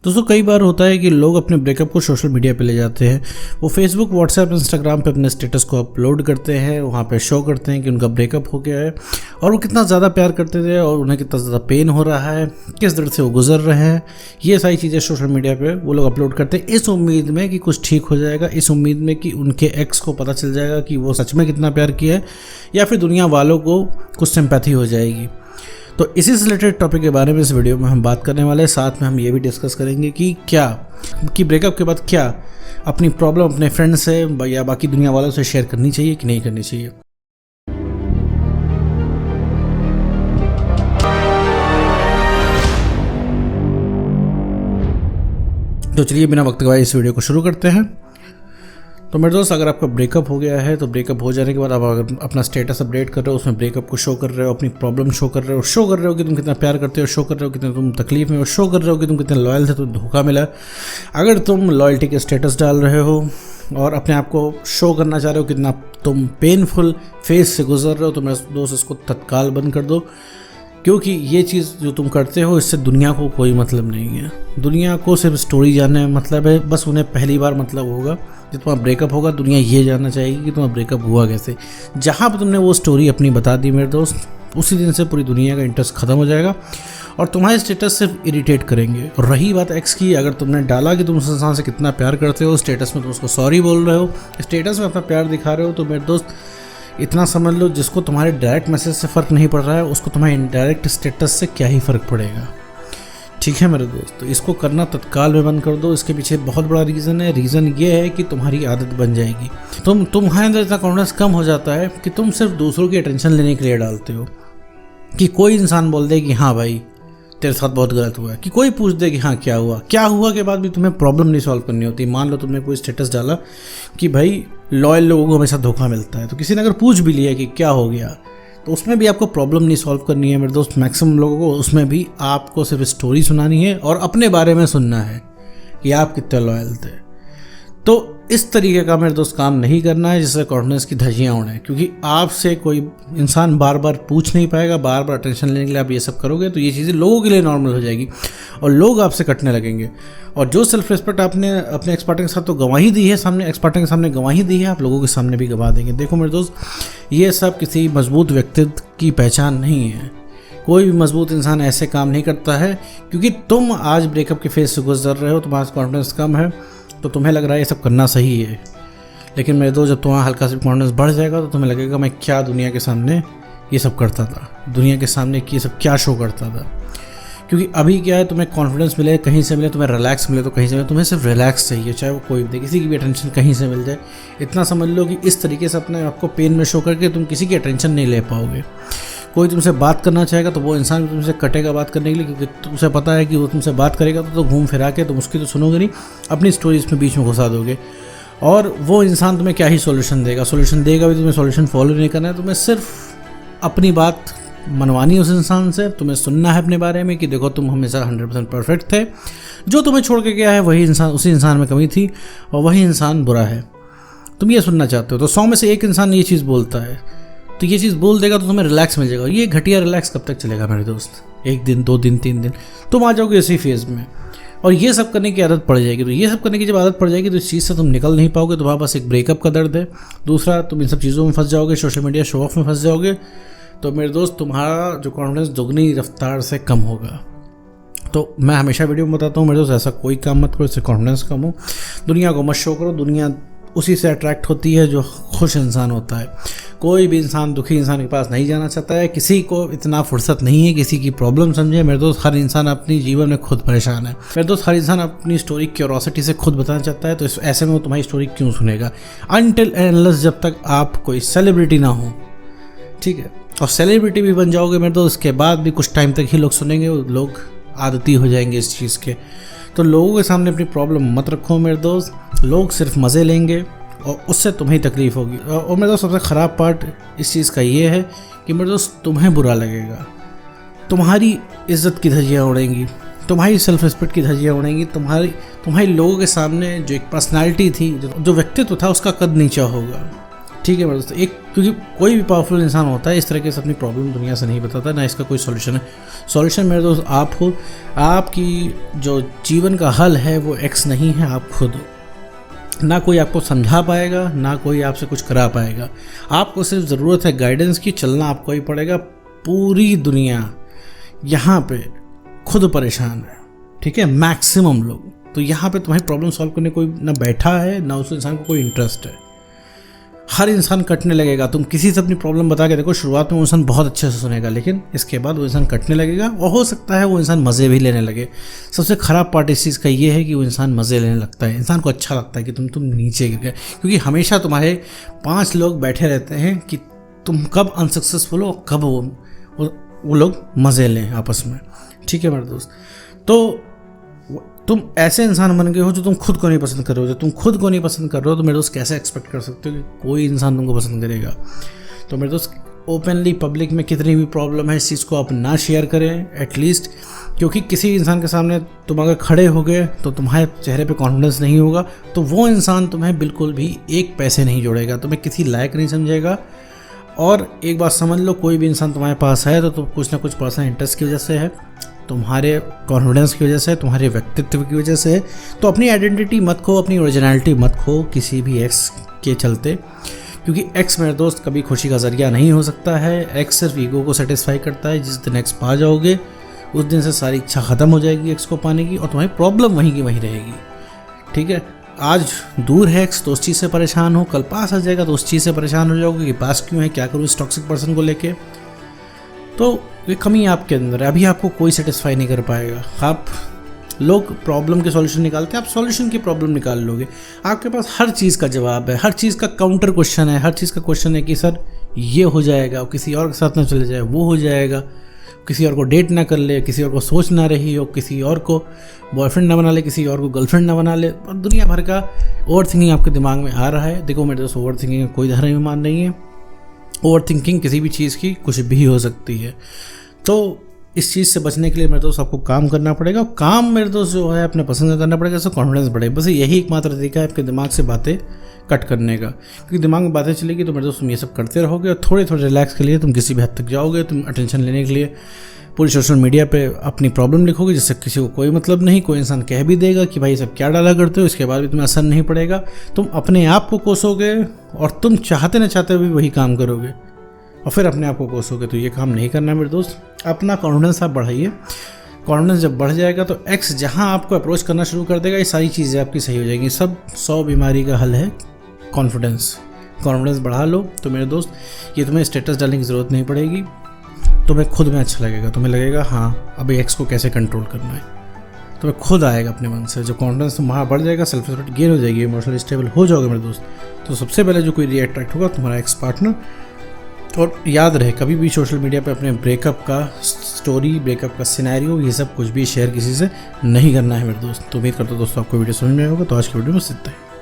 दोस्तों कई बार होता है कि लोग अपने ब्रेकअप को सोशल मीडिया पे ले जाते हैं। वो फेसबुक, व्हाट्सएप, इंस्टाग्राम पे अपने स्टेटस को अपलोड करते हैं, वहाँ पे शो करते हैं कि उनका ब्रेकअप हो गया है और वो कितना ज़्यादा प्यार करते थे और उन्हें कितना ज़्यादा पेन हो रहा है, किस दर्द से वो गुजर रहे हैं। ये सारी चीज़ें सोशल मीडिया पर वो लोग अपलोड करते हैं इस उम्मीद में कि कुछ ठीक हो जाएगा, इस उम्मीद में कि उनके एक्स को पता चल जाएगा कि वो सच में कितना प्यार किया है या फिर दुनिया वालों को कुछ सिंपैथी हो जाएगी। तो इसी से रिलेटेड टॉपिक के बारे में इस वीडियो में हम बात करने वाले हैं। साथ में हम ये भी डिस्कस करेंगे कि ब्रेकअप के बाद क्या अपनी प्रॉब्लम अपने फ्रेंड से या बाकी दुनिया वालों से शेयर करनी चाहिए कि नहीं करनी चाहिए। तो चलिए बिना वक्त गवाए इस वीडियो को शुरू करते हैं। तो मेरे दोस्त, अगर आपका ब्रेकअप हो गया है तो ब्रेकअप हो जाने के बाद आप अगर अपना स्टेटस अपडेट कर रहे हो, उसमें ब्रेकअप को शो कर रहे हो, अपनी प्रॉब्लम शो कर रहे हो कि तुम कितना प्यार करते हो, शो कर रहे हो कितना तुम तकलीफ में हो, शो कर रहे हो कि तुम कितने लॉयल थे, तुम्हें धोखा मिला। अगर तुम लॉयल्टी के स्टेटस डाल रहे हो और अपने आप को शो करना चाह रहे हो कितना तुम पेनफुल फेज से गुजर रहे हो, तो मेरे दोस्त इसको तत्काल बंद कर दो, क्योंकि ये चीज़ जो तुम करते हो इससे दुनिया को कोई मतलब नहीं है। दुनिया को सिर्फ स्टोरी जानने में मतलब है, बस उन्हें पहली बार मतलब होगा जब तुम्हारा ब्रेकअप होगा। दुनिया ये जानना चाहेगी कि तुम्हारा ब्रेकअप हुआ कैसे। जहाँ पर तुमने वो स्टोरी अपनी बता दी मेरे दोस्त, उसी दिन से पूरी दुनिया का इंटरेस्ट ख़त्म हो जाएगा और तुम्हारे स्टेटस सिर्फ इरिटेट करेंगे। और रही बात एक्स की, अगर तुमने डाला कि तुम उस इंसान से कितना प्यार करते हो, स्टेटस में तुम उसको सॉरी बोल रहे हो, स्टेटस में अपना प्यार दिखा रहे हो, तो मेरे दोस्त इतना समझ लो, जिसको तुम्हारे डायरेक्ट मैसेज से फ़र्क नहीं पड़ रहा है उसको तुम्हारे इनडायरेक्ट स्टेटस से क्या ही फ़र्क पड़ेगा। ठीक है मेरे दोस्त, तो इसको करना तत्काल में बंद कर दो। इसके पीछे बहुत बड़ा रीज़न है। रीज़न ये है कि तुम्हारी आदत बन जाएगी। तुम्हारे अंदर इतना कॉन्फिडेंस कम हो जाता है कि तुम सिर्फ दूसरों की अटेंशन लेने के लिए डालते हो। कि कोई इंसान बोल दे कि हाँ भाई तेरे साथ बहुत गलत हुआ है, कि कोई पूछ दे कि हाँ क्या हुआ के बाद भी तुम्हें प्रॉब्लम नहीं सॉल्व करनी होती। मान लो तुमने कोई स्टेटस डाला कि भाई लॉयल लोगों को हमेशा धोखा मिलता है, तो किसी ने अगर पूछ भी लिया कि क्या हो गया, तो उसमें भी आपको प्रॉब्लम नहीं सॉल्व करनी है मेरे दोस्त। मैक्सिमम लोगों को उसमें भी आपको सिर्फ स्टोरी सुनानी है और अपने बारे में सुनना है कि आप कितने लॉयल थे। तो इस तरीके का मेरे दोस्त काम नहीं करना है जिससे कॉन्फिडेंस की धज्जियाँ उड़ें, क्योंकि आपसे कोई इंसान बार बार पूछ नहीं पाएगा। बार बार अटेंशन लेने के लिए आप ये सब करोगे तो ये चीज़ें लोगों के लिए नॉर्मल हो जाएगी और लोग आपसे कटने लगेंगे। और जो सेल्फ रिस्पेक्ट आपने अपने एक्स पार्टनर के साथ तो गंवा ही दी है, सामने एक्स पार्टनर के सामने गंवा ही दी है, आप लोगों के सामने भी गंवा देंगे। देखो मेरे दोस्त, ये सब किसी मजबूत व्यक्तित्व की पहचान नहीं है। कोई भी मजबूत इंसान ऐसे काम नहीं करता है, क्योंकि तुम आज ब्रेकअप के फेज से गुजर रहे हो, तुम्हारा कॉन्फिडेंस कम है, तो तुम्हें लग रहा है ये सब करना सही है। लेकिन मेरे दोस्त, जब तुम्हारा हल्का सा कॉन्फिडेंस बढ़ जाएगा तो तुम्हें लगेगा मैं क्या दुनिया के सामने ये सब करता था, दुनिया के सामने ये सब क्या शो करता था। क्योंकि अभी क्या है, तुम्हें कॉन्फिडेंस मिले कहीं से मिले, तुम्हें रिलैक्स मिले तो कहीं से मिले, तुम्हें सिर्फ रिलैक्स चाहिए, चाहे वो कोई भी दे, किसी की भी अटेंशन कहीं से मिल जाए। इतना समझ लो कि इस तरीके से अपने आपको पेन में शो करके तुम किसी की अटेंशन नहीं ले पाओगे। कोई तुमसे बात करना चाहेगा तो वो इंसान भी तुमसे कटेगा बात करने के लिए, क्योंकि तुमसे पता है कि वो तुमसे बात करेगा तो घूम फिरा के तुम उसकी तो सुनोगे नहीं, अपनी स्टोरी इसमें बीच में घुसा दोगे। और वो इंसान तुम्हें क्या ही सॉल्यूशन देगा भी, तुम्हें सॉल्यूशन फॉलो नहीं करना है, तुम्हें सिर्फ अपनी बात मनवानी है उस इंसान से। तुम्हें सुनना है अपने बारे में कि देखो तुम हमेशा 100% परफेक्ट थे, जो तुम्हें छोड़ के गया है वही इंसान, उसी इंसान में कमी थी और वही इंसान बुरा है, तुम ये सुनना चाहते हो। तो 100 में से एक इंसान ये चीज़ बोलता है, तो ये चीज़ बोल देगा तो तुम्हें रिलैक्स मिल जाएगा। ये घटिया रिलैक्स कब तक चलेगा मेरे दोस्त? 1 दिन, 2 दिन, 3 दिन, तुम आ जाओगे इसी फेज़ में और ये सब करने की आदत पड़ जाएगी। तो ये सब करने की जब आदत पड़ जाएगी तो इस चीज़ से तुम निकल नहीं पाओगे। तुम्हारे पास एक ब्रेकअप का दर्द है, दूसरा तुम इन सब चीज़ों में फंस जाओगे, सोशल मीडिया शो ऑफ में फंस जाओगे। तो मेरे दोस्त, तुम्हारा जो कॉन्फिडेंस दुगनी रफ्तार से कम होगा। तो मैं हमेशा वीडियो में बताता हूँ मेरे दोस्त, ऐसा कोई काम मत करो इससे कॉन्फिडेंस कम हो। दुनिया को मत शो करो, दुनिया उसी से अट्रैक्ट होती है जो खुश इंसान होता है। कोई भी इंसान दुखी इंसान के पास नहीं जाना चाहता है। किसी को इतना फुर्सत नहीं है किसी की प्रॉब्लम समझे मेरे दोस्त। हर इंसान अपनी जीवन में खुद परेशान है मेरे दोस्त। हर इंसान अपनी स्टोरी क्यूरोसिटी से खुद बताना चाहता है। तो ऐसे में वो तुम्हारी स्टोरी क्यों सुनेगा? अनटिल अनलेस जब तक आप कोई सेलिब्रिटी ना हो, ठीक है। और सेलिब्रिटी भी बन जाओगे मेरे दोस्त, उसके बाद भी कुछ टाइम तक ही लोग सुनेंगे, लोग आदती हो जाएंगे इस चीज़ के। तो लोगों के सामने अपनी प्रॉब्लम मत रखो मेरे दोस्त। लोग सिर्फ मज़े लेंगे और उससे तुम्हें तकलीफ़ होगी। और मेरे दोस्त, सबसे ख़राब पार्ट इस चीज़ का ये है कि मेरे दोस्त तुम्हें बुरा लगेगा, तुम्हारी इज़्ज़त की धज्जियाँ उड़ेंगी, तुम्हारी सेल्फ रिस्पेक्ट की धज्जियाँ उड़ेंगी, तुम्हारी लोगों के सामने जो एक पर्सनालिटी थी, जो व्यक्तित्व था, उसका कद नीचा होगा। ठीक है मेरे दोस्त। एक क्योंकि कोई भी पावरफुल इंसान होता है इस तरीके से अपनी प्रॉब्लम दुनिया से नहीं बताता, ना इसका कोई सॉल्यूशन है। सॉल्यूशन मेरे दोस्त आप हो। आपकी जो जीवन का हल है वो एक्स नहीं है, आप खुद हो। ना कोई आपको समझा पाएगा, ना कोई आपसे कुछ करा पाएगा। आपको सिर्फ ज़रूरत है गाइडेंस की, चलना आपको ही पड़ेगा। पूरी दुनिया यहाँ पे खुद परेशान है, ठीक है, मैक्सिमम लोग। तो यहाँ पे तुम्हारी प्रॉब्लम सॉल्व करने कोई ना बैठा है, ना उस इंसान को कोई इंटरेस्ट है। हर इंसान कटने लगेगा। तुम किसी से अपनी प्रॉब्लम बता के देखो, शुरुआत में वो इंसान बहुत अच्छे से सुनेगा, लेकिन इसके बाद वो इंसान कटने लगेगा और हो सकता है वो इंसान मज़े भी लेने लगे। सबसे ख़राब पार्ट इस चीज़ का ये है कि वो इंसान मज़े लेने लगता है। इंसान को अच्छा लगता है कि तुम नीचे गिर गए, क्योंकि हमेशा तुम्हारे 5 लोग बैठे रहते हैं कि तुम कब अनसक्सेसफुल हो, कब वो लोग मज़े लें आपस में, ठीक है मेरे दोस्त। तो तुम ऐसे इंसान बन गए हो जो तुम खुद को नहीं पसंद कर रहे हो। जो तुम खुद को नहीं पसंद कर रहे हो तो मेरे दोस्त कैसे एक्सपेक्ट कर सकते हो कि कोई इंसान तुमको पसंद करेगा। तो मेरे दोस्त ओपनली पब्लिक में कितनी भी प्रॉब्लम है इस चीज़ को आप ना शेयर करें एटलीस्ट, क्योंकि किसी इंसान के सामने तुम अगर खड़े हो गए तो तुम्हारे चेहरे पे कॉन्फिडेंस नहीं होगा, तो वो इंसान तुम्हें बिल्कुल भी एक पैसे नहीं जोड़ेगा, तुम्हें किसी लायक नहीं समझेगा। और एक बात समझ लो, कोई भी इंसान तुम्हारे पास है तो कुछ ना कुछ पर्सनल इंटरेस्ट की वजह से है, तुम्हारे कॉन्फिडेंस की वजह से, तुम्हारे व्यक्तित्व की वजह से है। तो अपनी आइडेंटिटी मत खो, अपनी ओरिजिनलिटी मत खो किसी भी एक्स के चलते, क्योंकि एक्स मेरे दोस्त कभी खुशी का ज़रिया नहीं हो सकता है। एक्स सिर्फ ईगो को सेटिस्फाई करता है। जिस दिन एक्स पा जाओगे उस दिन से सारी इच्छा ख़त्म हो जाएगी एक्स को पाने की, और तुम्हारी प्रॉब्लम वहीं की वहीं रहेगी, ठीक है। आज दूर है एक्स तो उस चीज़ से परेशान हो, कल पास आ जाएगा तो उस चीज़ से परेशान हो जाओगे कि पास क्यों है, क्या करूँ इस टॉक्सिक पर्सन को लेके। तो ये कमी आपके अंदर है, अभी आपको कोई सेटिस्फाई नहीं कर पाएगा। आप लोग प्रॉब्लम के सॉल्यूशन निकालते हैं, आप सॉल्यूशन की प्रॉब्लम निकाल लोगे। आपके पास हर चीज़ का जवाब है, हर चीज़ का काउंटर क्वेश्चन है, हर चीज़ का क्वेश्चन है कि सर ये हो जाएगा, किसी और के साथ ना चले जाए वो हो जाएगा, किसी और को डेट ना कर ले, किसी और को सोच ना रही हो, किसी और को बॉयफ्रेंड ना बना ले, किसी और को गर्लफ्रेंड ना बना ले, और दुनिया भर का ओवर थिंकिंग आपके दिमाग में आ रहा है। देखो मेरे दोस्त, ओवर थिंकिंग कोई धर्म नहीं है। ओवर थिंकिंग किसी भी चीज़ की कुछ भी हो सकती है। तो इस चीज़ से बचने के लिए मेरे दोस्त आपको काम करना पड़ेगा। काम मेरे दोस्त जो है अपने पसंद का करना पड़ेगा, इससे कॉन्फिडेंस बढ़े। बस यही एकमात्र तरीका है आपके दिमाग से बातें कट करने का, क्योंकि दिमाग में बातें चलेगी तो मेरे दोस्त तुम ये सब करते रहोगे और थोड़े थोड़े रिलैक्स के लिए तुम किसी भी हद तक जाओगे। तुम अटेंशन लेने के लिए पूरी सोशल मीडिया पे अपनी प्रॉब्लम लिखोगे, जिससे किसी को कोई मतलब नहीं। कोई इंसान कह भी देगा कि भाई ये सब क्या डाला करते हो, इसके बाद भी तुम्हें असर नहीं पड़ेगा। तुम अपने आप को कोसोगे और तुम चाहते न चाहते भी वही काम करोगे और फिर अपने आप को कोसोगे। तो ये काम नहीं करना है मेरे दोस्त। अपना कॉन्फिडेंस आप बढ़ाइए। कॉन्फिडेंस जब बढ़ जाएगा तो एक्स जहाँ आपको अप्रोच करना शुरू कर देगा, ये सारी चीज़ें आपकी सही हो जाएंगी। सब 100 बीमारी का हल है कॉन्फिडेंस। कॉन्फिडेंस बढ़ा लो तो मेरे दोस्त ये तुम्हें स्टेटस डालने की ज़रूरत नहीं पड़ेगी। तुम्हें खुद में अच्छा लगेगा, तुम्हें लगेगा हाँ अब एक्स को कैसे कंट्रोल करना है, तुम्हें खुद आएगा अपने मन से। जो कॉन्फिडेंस तुम्हारा बढ़ जाएगा, सेल्फ रिस्पेक्ट गेन हो जाएगी, इमोशनली स्टेबल हो जाओगे मेरे दोस्त। तो सबसे पहले जो कोई अट्रैक्ट होगा तुम्हारा एक्स पार्टनर। और याद रहे, कभी भी सोशल मीडिया पे अपने ब्रेकअप का स्टोरी, ब्रेकअप का सिनेरियो, ये सब कुछ भी शेयर किसी से नहीं करना है मेरे दोस्त। तो उम्मीद करता हूँ दोस्तों आपको वीडियो समझ में आएगा। तो आज की वीडियो में इतना ही।